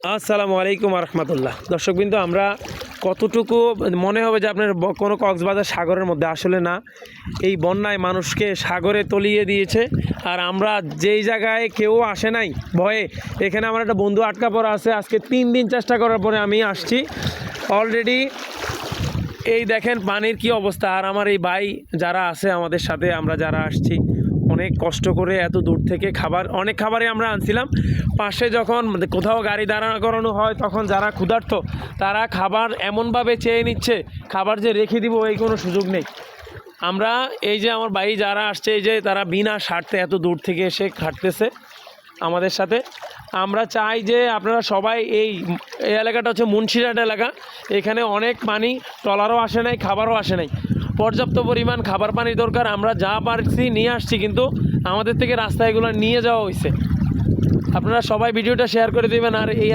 আসসালামু আলাইকুম রহমতুল্লাহ। দর্শকবৃন্দ, আমরা কতটুকু মনে হবে যে আপনার কোনো কক্সবাজার সাগরের মধ্যে, আসলে না। এই বন্যায় মানুষকে সাগরে তলিয়ে দিয়েছে। আর আমরা যেই জায়গায় কেউ আসে নাই ভয়ে, এখানে আমার একটা বন্ধু আটকা পড়া আছে। আজকে 3 দিন চেষ্টা করার পরে আমি আসছি। অলরেডি এই দেখেন পানির কি অবস্থা। আর আমার এই ভাই যারা আছে আমাদের সাথে, আমরা যারা আসছি অনেক কষ্ট করে এত দূর থেকে অনেক খাবারই আমরা আনছিলাম। পাশে যখন কোথাও গাড়ি দাঁড়া করানো হয় তখন যারা ক্ষুধার্ত তারা খাবার এমনভাবে চেয়ে নিচ্ছে, খাবার যে রেখে দিব এই কোনো সুযোগ নেই। আমরা এই যে আমার ভাই যারা আসছে, এই যে তারা বিনা স্বার্থে এত দূর থেকে এসে খাটতেছে আমাদের সাথে। আমরা চাই যে আপনারা সবাই এই এলাকাটা হচ্ছে মুন্সিরহাট এলাকা। এখানে অনেক পানি, ট্রলারও আসে নাই, খাবারও আসে নাই। পর্যাপ্ত পরিমাণ খাবার পানির দরকার। আমরা যা পারছি নিয়ে আসছি, কিন্তু আমাদের থেকে রাস্তায় এগুলো নিয়ে যাওয়া হয়েছে। আপনারা সবাই ভিডিওটা শেয়ার করে দেবেন। আর এই